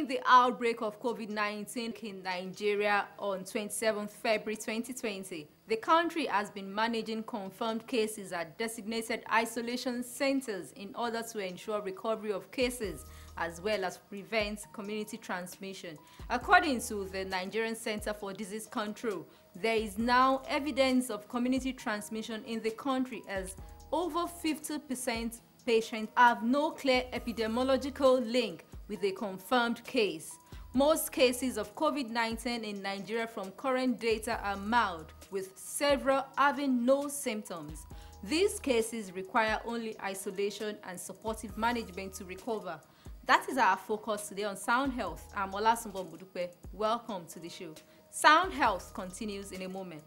Following the outbreak of COVID-19 in Nigeria on 27 February 2020, the country has been managing confirmed cases at designated isolation centers in order to ensure recovery of cases as well as prevent community transmission. According to the Nigerian Center for Disease Control, there is now evidence of community transmission in the country as over 50% patients have no clear epidemiological link with a confirmed case. Most cases of COVID-19 in Nigeria from current data are mild, with several having no symptoms. These cases require only isolation and supportive management to recover. That is our focus today on Soundhealth. I'm Olasumbo Modupe. Welcome to the show. Soundhealth continues in a moment.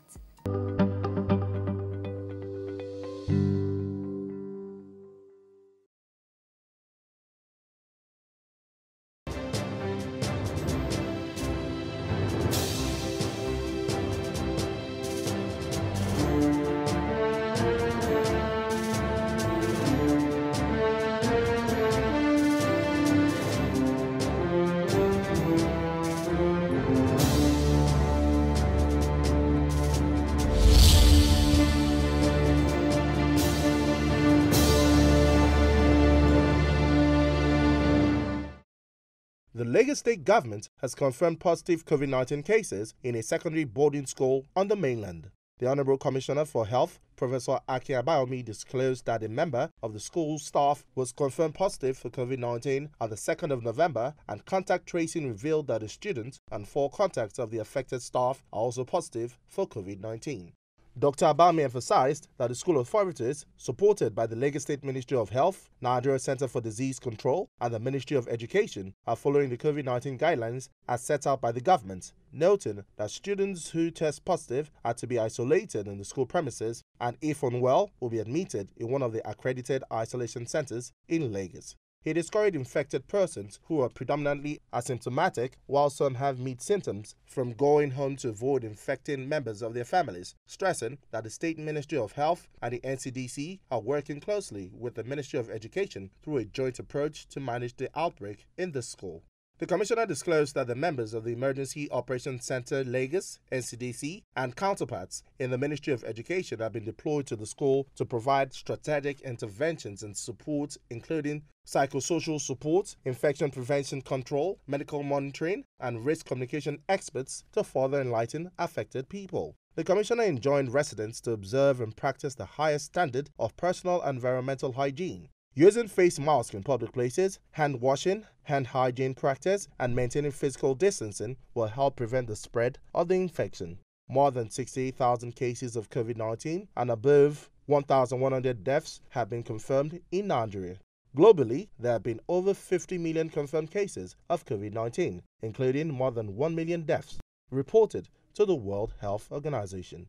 The Lagos State government has confirmed positive COVID-19 cases in a secondary boarding school on the mainland. The Honorable Commissioner for Health, Professor Ajoke Adewole, disclosed that a member of the school staff was confirmed positive for COVID-19 on the 2nd of November, and contact tracing revealed that a student and 4 contacts of the affected staff are also positive for COVID-19. Dr. Adewole emphasized that the school authorities, supported by the Lagos State Ministry of Health, Nigeria Center for Disease Control, and the Ministry of Education, are following the COVID-19 guidelines as set out by the government, noting that students who test positive are to be isolated in the school premises and, if unwell, will be admitted in one of the accredited isolation centers in Lagos. He discouraged infected persons who are predominantly asymptomatic, while some have mild symptoms, from going home to avoid infecting members of their families, stressing that the State Ministry of Health and the NCDC are working closely with the Ministry of Education through a joint approach to manage the outbreak in the school. The Commissioner disclosed that the members of the Emergency Operations Center Lagos, NCDC, and counterparts in the Ministry of Education have been deployed to the school to provide strategic interventions and support, including psychosocial support, infection prevention control, medical monitoring, and risk communication experts to further enlighten affected people. The Commissioner enjoined residents to observe and practice the highest standard of personal and environmental hygiene. Using face masks in public places, hand washing, hand hygiene practice, and maintaining physical distancing will help prevent the spread of the infection. More than 68,000 cases of COVID-19 and above 1,100 deaths have been confirmed in Nigeria. Globally, there have been over 50 million confirmed cases of COVID-19, including more than 1 million deaths, reported to the World Health Organization.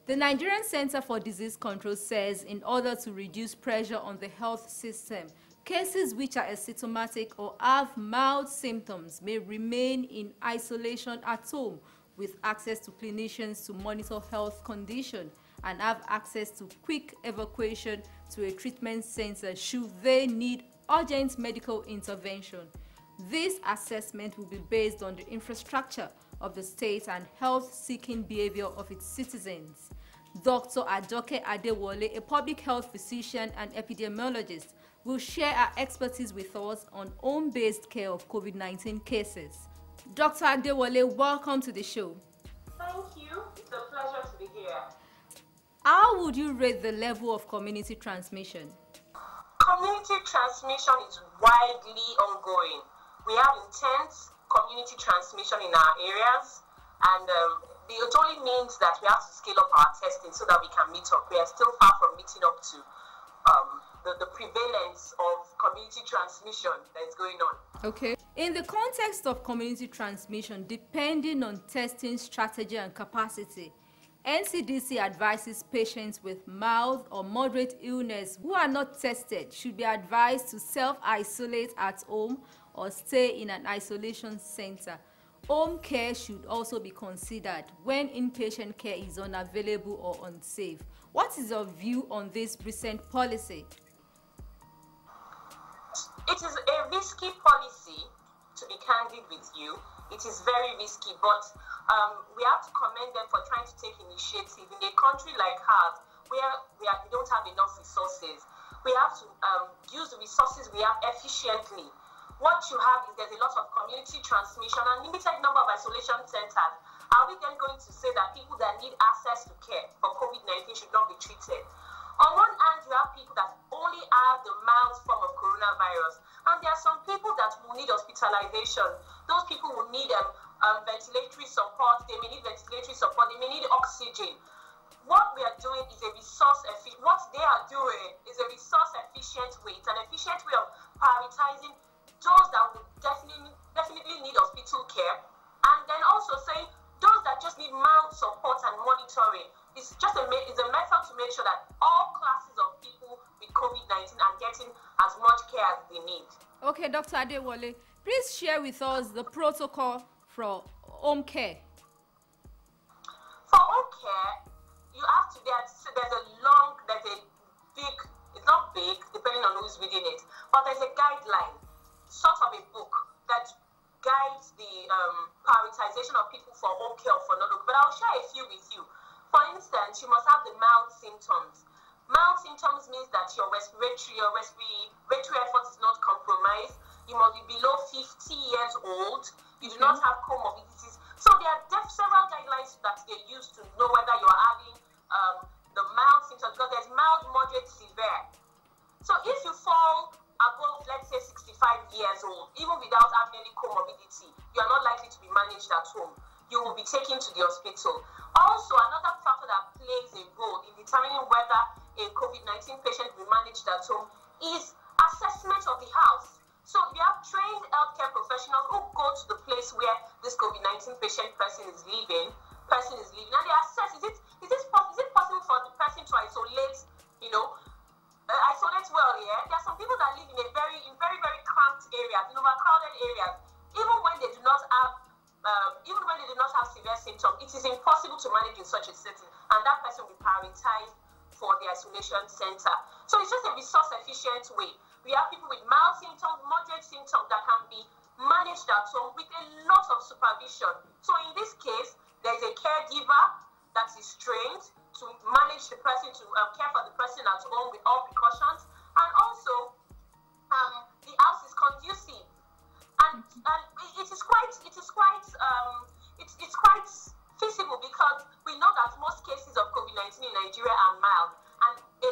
The Nigerian Center for Disease Control says in order to reduce pressure on the health system, cases which are asymptomatic or have mild symptoms may remain in isolation at home with access to clinicians to monitor health condition and have access to quick evacuation to a treatment center should they need urgent medical intervention. This assessment will be based on the infrastructure of the state and health-seeking behavior of its citizens. Dr. Ajoke Adewole, a public health physician and epidemiologist, will share her expertise with us on home-based care of COVID-19 cases. Dr. Adewole, welcome to the show. Thank you. It's a pleasure to be here. How would you rate the level of community transmission? Community transmission is widely ongoing. We have intense community transmission in our areas, and it only means that we have to scale up our testing so that we can meet up. We are still far from meeting up to the prevalence of community transmission that is going on. Okay. In the context of community transmission, depending on testing strategy and capacity, NCDC advises patients with mild or moderate illness who are not tested should be advised to self-isolate at home or stay in an isolation center. Home care should also be considered when inpatient care is unavailable or unsafe. What is your view on this recent policy? It is a risky policy, to be candid with you. It is very risky, but we have to commend them for trying to take initiative. In a country like ours, where we don't have enough resources, we have to use the resources we have efficiently. What you have is there's a lot of community transmission and limited number of isolation centers. Are we then going to say that people that need access to care for COVID-19 should not be treated? On one hand, you have people that only have the mild form of coronavirus, and there are some people that will need hospitalization. Those people will need ventilatory support. They may need ventilatory support. They may need oxygen. What we are doing is a resource-efficient. What they are doing is a resource-efficient way. It's an efficient way of prioritizing those that will definitely need hospital care, and then also saying those that just need mild support and monitoring. It's just a method to make sure that all classes of people with COVID-19 are getting as much care as they need. Okay, Dr. Adewole, please share with us the protocol for home care. For home care, you have to, there's a big, it's not big, depending on who's reading it, but there's a guideline, sort of a book that guides the prioritization of people for home care or for non-home. But I'll share a few with you. For instance, you must have the mild symptoms. Mild symptoms means that your respiratory effort is not compromised. You must be below 50 years old. You do not have comorbidities. So there are several guidelines that they use to know whether you are having the mild symptoms, because there's mild, moderate, severe. So if you fall above, let's say, 65 years old, even without having any comorbidity, you are not likely to be managed at home. You will be taken to the hospital. Also, another factor that plays a role in determining whether a COVID-19 patient will be managed at home is assessment of the house. So we have trained healthcare professionals who go to the place where this COVID-19 person is living, and they assess, is it possible for the person to isolate, isolate well, yeah? There are some people that live in very, very cramped areas, in overcrowded areas. Even when they do not have severe symptoms, it is impossible to manage in such a setting, and that person will be prioritized for the isolation center. So it's just a resource-efficient way. We have people with mild symptoms, moderate symptoms that can be managed at home with a lot of supervision. So in this case, there's a caregiver that is trained to manage the person, to care for the person at home with all precautions, and also the house is conducive, and it's quite feasible, because we know that most cases of COVID-19 in Nigeria are mild, and a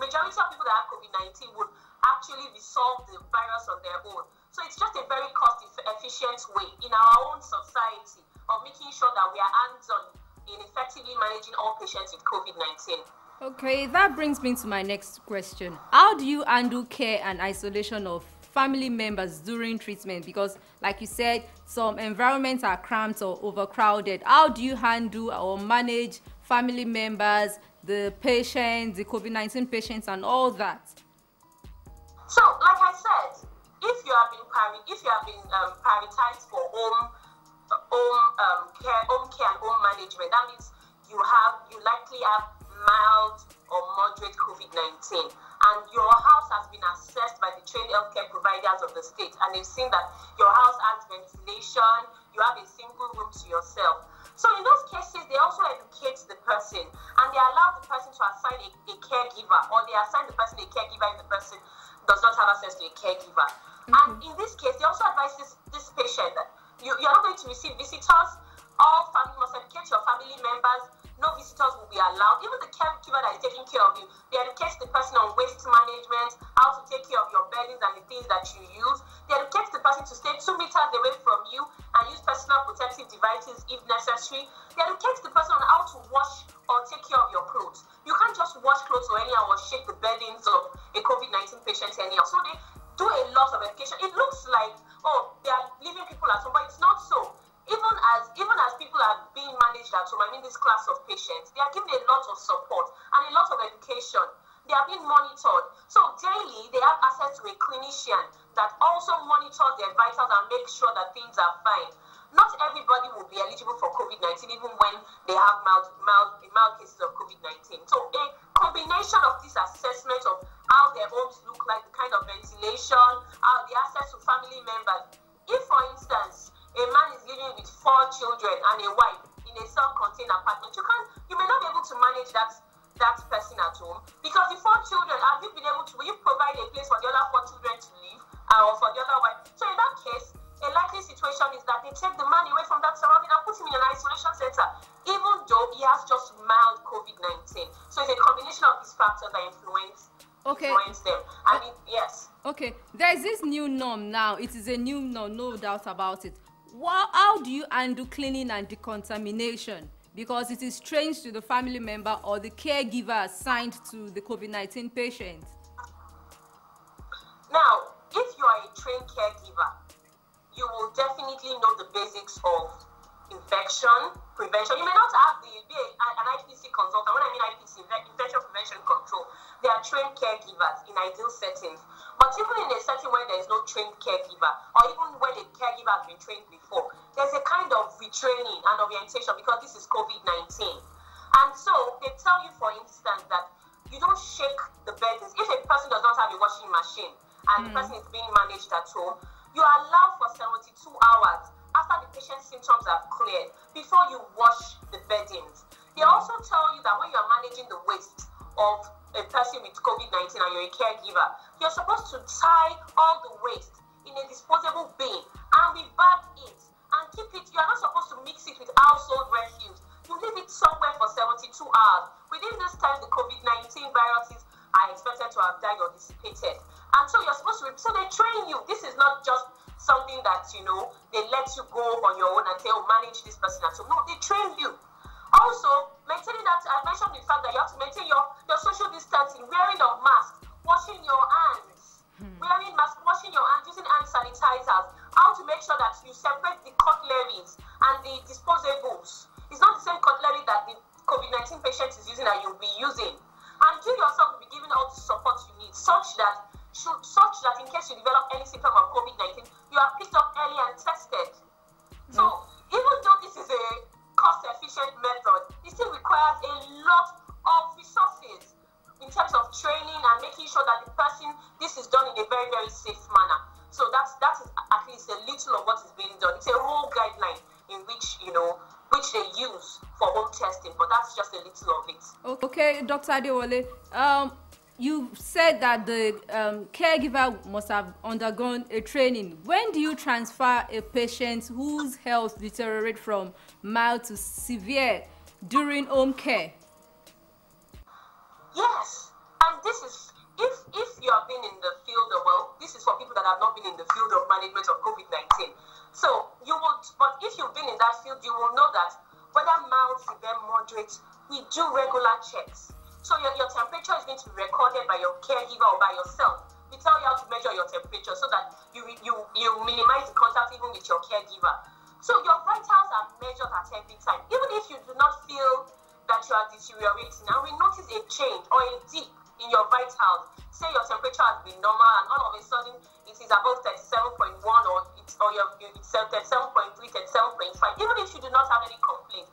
majority of people that have COVID-19 would actually resolve the virus on their own. So it's just a very cost-efficient way in our own society of making sure that we are hands-on in effectively managing all patients with COVID-19. Okay, that brings me to my next question. How do you handle care and isolation of family members during treatment? Because, like you said, some environments are cramped or overcrowded. How do you handle or manage family members, the patients, the COVID-19 patients, and all that? So, like I said, if you have been prioritized for home care and home management, that means you likely have mild or moderate COVID-19, and your house has been assessed by the trained healthcare providers of the state, and they've seen that your house has ventilation, you have a single room to yourself. So in those cases, they also educate the person, and they allow the person to assign a caregiver, or they assign the person a caregiver if the person does not have access to a caregiver. And in this case, they also advise this patient that you're not going to receive visitors. All family must educate your family members. No visitors will be allowed. Even the caregiver that is taking care of you, they educate the person on waste management, how to take care of your beddings and the things that you use. They educate the person to stay 2 meters away from you and use personal protective devices if necessary. They educate the person on how to wash or take care of your clothes. You can't just wash clothes or anyhow or shake the beddings of a COVID-19 patient anyhow. So they do a lot of education. It looks like, oh, they are leaving people at home, but it's not so. Even as people are being managed at home, I mean this class of patients, they are given a lot of support and a lot of education. They are being monitored. So daily, they have access to a clinician that also monitors their vitals and makes sure that things are fine. Not everybody will be eligible for COVID-19, even when they have mild cases of COVID-19. So a combination of this assessment of how their homes look like, the kind of ventilation, the access to family members. If, for instance, a man is living with 4 children and a wife in a self-contained apartment, you may not be able to manage that person at home, because the 4 children, will you provide a place for the other 4 children to live, or for the other wife? So in that case, a likely situation is that they take the man away from that surrounding and put him in an isolation center, even though he has just mild COVID-19. So it's a combination of these factors that influence them. Yes. Okay, there is this new norm now. It is a new norm, no doubt about it. How do you handle cleaning and decontamination? Because it is strange to the family member or the caregiver assigned to the COVID-19 patient. Now, if you are a trained caregiver, you will definitely know the basics of infection prevention. You may not have be an IPC consultant. When I mean IPC, infection prevention control, they are trained caregivers in ideal settings. But even in a setting where there is no trained caregiver, or even when a caregiver has been trained before, there's a kind of retraining and orientation because this is COVID-19. And so they tell you, for instance, that you don't shake the beddings. If a person does not have a washing machine and the person is being managed at home, you are allowed for 72 hours after the patient's symptoms have cleared before you wash the beddings. They also tell you that when you are managing the waste of a person with COVID-19 and you're a caregiver, you're supposed to tie all the waste in a disposable bin and rebag it and keep it. You are not supposed to mix it with household refuse. You leave it somewhere for 72 hours. Within this time, the COVID-19 viruses are expected to have died or dissipated. And so you're supposed to, so they train you. This is not just something that, they let you go on your own and say, oh, manage this person. And so, no, they train you. Also, maintaining that, I mentioned the fact that you have to maintain your social distancing, wearing of masks, washing your hands, wearing masks, washing your hands, using hand sanitizers, how to make sure that you separate the cutleries and the disposables. It's not the same cutlery that the COVID-19 patient is using that you'll be using. And you yourself will be given all the support you need, such that in case you develop any symptom of COVID-19, you are picked up early and tested. So even though this is a cost-efficient method, it still requires a lot of resources in terms of training and making sure that this is done in a very, very safe manner. So that is at least a little of what is being done. It's a whole guideline in which, which they use for home testing, but that's just a little of it. Okay, Dr. Adewole, you said that the caregiver must have undergone a training. When do you transfer a patient whose health deteriorates from mild to severe during home care? Yes, and this is, if you have been in the field of, this is for people that have not been in the field of management of COVID-19. So but if you've been in that field, you will know that whether mild, severe, moderate, we do regular checks. So your temperature is going to be recorded by your caregiver or by yourself. We tell you how to measure your temperature so that you minimize the contact even with your caregiver. So your vitals are measured at every time. Even if you do not feel that you are deteriorating, and we notice a change or a dip in your vitals, say your temperature has been normal and all of a sudden it is above 37.1 or it's 37.3, 37.5, even if you do not have any complaints,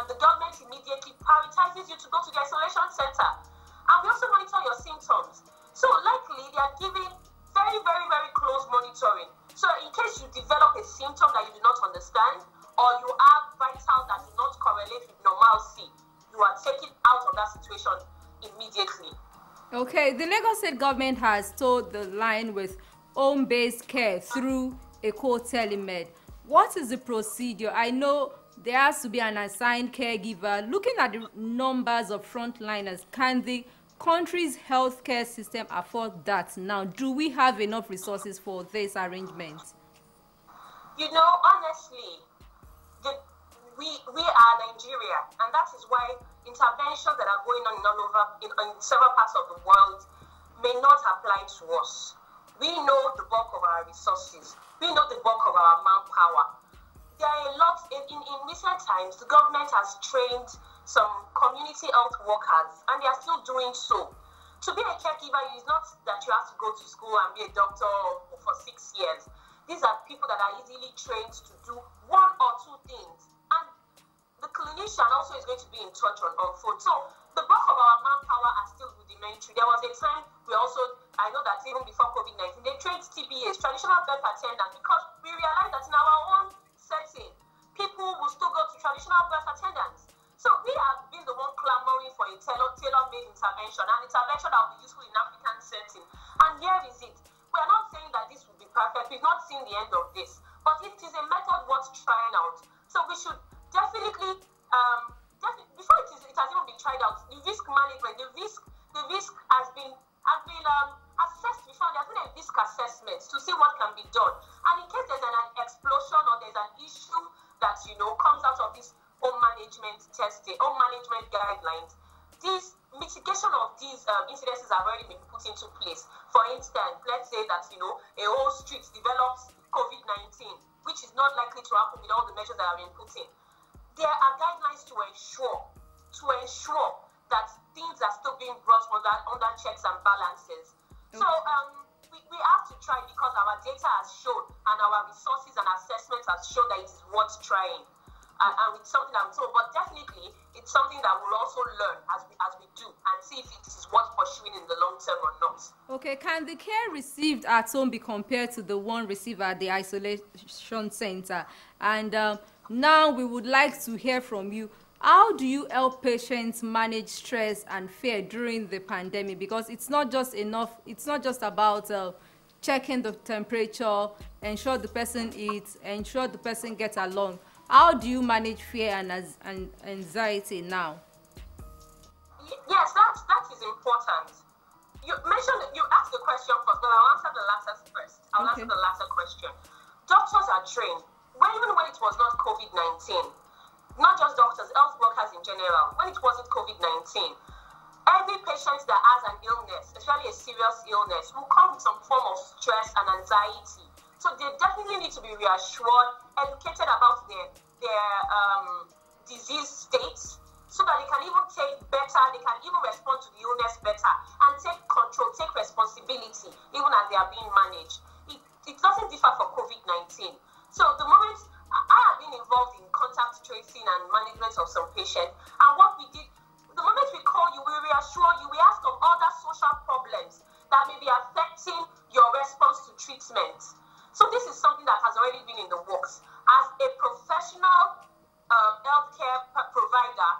the government immediately prioritizes you to go to the isolation center. And we also monitor your symptoms. So likely they are giving very, very, very close monitoring. So in case you develop a symptom that you do not understand, or you have vitals that do not correlate with normalcy, you are taken out of that situation immediately. Okay, the Lagos State government has toed the line with home-based care through a co-telemed. What is the procedure? I know there has to be an assigned caregiver. Looking at the numbers of frontliners, can the country's healthcare system afford that now? Do we have enough resources for this arrangement? Honestly, we are Nigeria, and that is why, in interventions that are going on in several parts of the world may not apply to us. We know the bulk of our resources. We know the bulk of our manpower. There are a lot, in recent times, the government has trained some community health workers, and they are still doing so. To be a caregiver is not that you have to go to school and be a doctor for 6 years. These are people that are easily trained to do one or two things. And the clinician also is going to be in touch on phone. So the bulk of our manpower are still rudimentary. There was a time I know that even before COVID-19, they trained TBAs, traditional birth attendants, because we realized that in our own setting, people will still go to traditional birth attendants. So we have been the one clamoring for a tailor-made intervention, an intervention that will be useful in African setting. And here is it. We are not saying that this will be perfect. We've not seen the end of this. But it is a method worth trying out. So we should definitely, before it has even been tried out, the risk management, the risk has been assessed before. There's been a risk assessment to see what can be done. And in case there's an explosion or there's an issue that, comes out of this home management testing, home management guidelines, these mitigation of these incidences have already been put into place. For instance, let's say that, a whole street develops COVID-19, which is not likely to happen with all the measures that have been put in. There are guidelines to ensure that things are still being brought under checks and balances. Okay. So we have to try, because our data has shown and our resources and assessments have shown that it is worth trying. And it's something I'm told, but definitely it's something that we'll also learn as we do and see if it is worth pursuing in the long term or not. Okay, can the care received at home be compared to the one received at the isolation center? And now we would like to hear from you. How do you help patients manage stress and fear during the pandemic? Because it's not just about checking the temperature, ensure the person eats, ensure the person gets along. How do you manage fear and anxiety now? Yes, that is important. You asked the question first, but I'll answer the latter first. Answer the latter question. Doctors are trained. Even when it was not COVID-19, not just doctors, health workers in general, when it wasn't COVID-19, every patient that has an illness, especially a serious illness, will come with some form of stress and anxiety. So they definitely need to be reassured, educated about their disease states, so that they can even take better, they can even respond to the illness better and take control, take responsibility, even as they are being managed. It doesn't differ for COVID-19. So the moment I have been involved in contact tracing and management of some patients, and what we did, the moment we call you, we reassure you, we ask of other social problems that may be affecting your response to treatment. So this is something that has already been in the works. As a professional healthcare provider,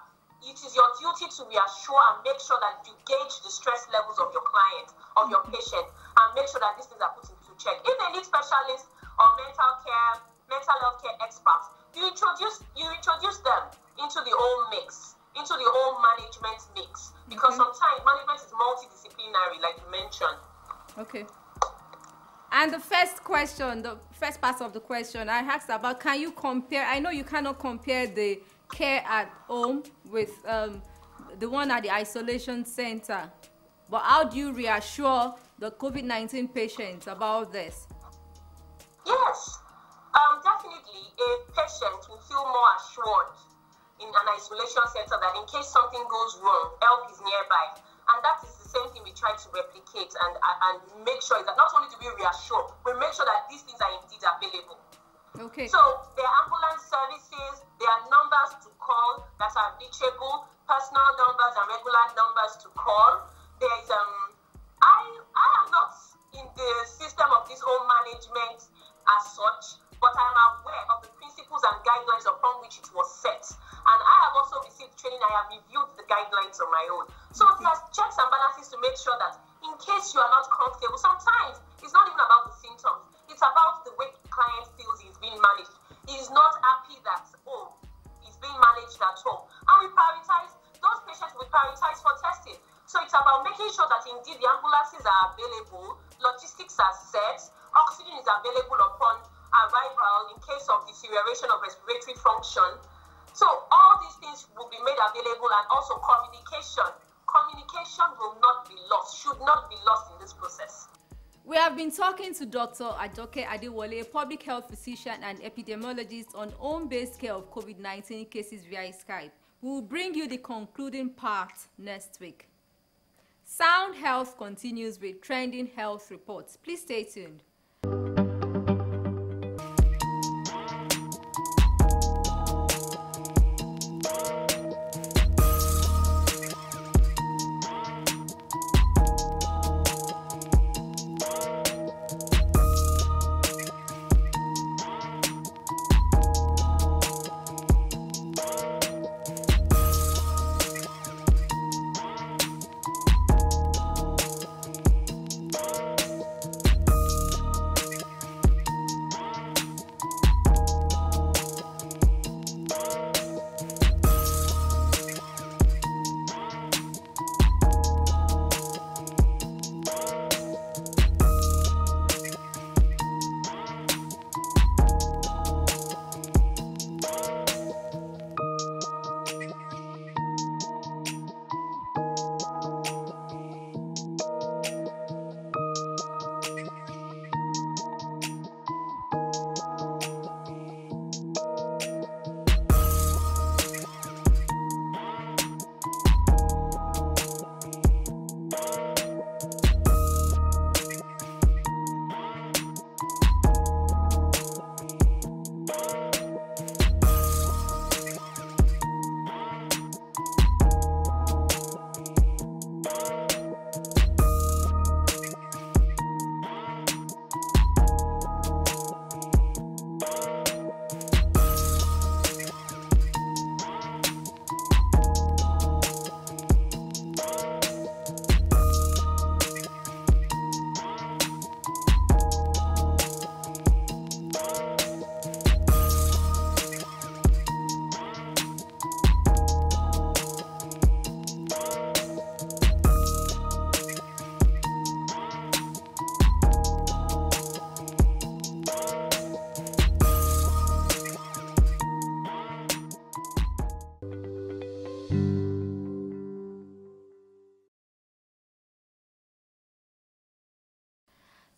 it is your duty to reassure and make sure that you gauge the stress levels of your client, of your patient, and make sure that these things are put into check. If they need specialists or mental health care experts, you introduce them into the whole mix, into the whole management mix, because sometimes management is multidisciplinary, like you mentioned. Okay. And the first question, the first part of the question I asked about, can you compare? I know you cannot compare the care at home with the one at the isolation center, but how do you reassure the COVID-19 patients about this? Yes, definitely a patient will feel more assured in an isolation center that in case something goes wrong, help is nearby. And that is the same thing we try to replicate and make sure that not only do we reassure, we make sure that these things are indeed available. Okay. So there are ambulance services, there are numbers to call that are reachable, personal numbers and regular numbers to call. There's I am not in the system of this home management as such, but I am aware of the principles and guidelines upon which it was set. And I have also received training. I have reviewed the guidelines on my own. So there's checks and balances to make sure that in case you are not comfortable, sometimes it's not even about the symptoms. It's about the way the client feels he's being managed. He's not happy that, he's being managed at home. And we prioritize, those patients we prioritize for testing. So it's about making sure that indeed the ambulances are available, logistics are set, oxygen is available upon arrival in case of deterioration of respiratory function. So all these things will be made available, and also communication. Communication will not be lost, should not be lost in this process. We have been talking to Dr. Ajoke Adewole, a public health physician and epidemiologist, on home-based care of COVID-19 cases via Skype. We will bring you the concluding part next week. Sound Health continues with trending health reports. Please stay tuned.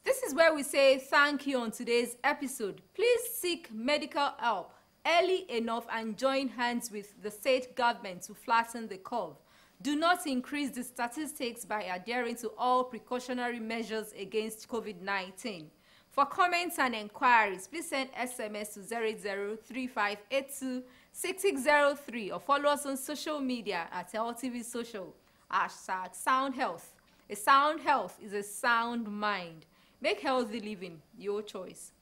This is where we say thank you on today's episode. Please seek medical help early enough and join hands with the state government to flatten the curve. Do not increase the statistics by adhering to all precautionary measures against COVID-19. For comments and enquiries, please send SMS to 0035826603 or follow us on social media at LTV Social, #Soundhealth. A sound health is a sound mind. Make healthy living your choice.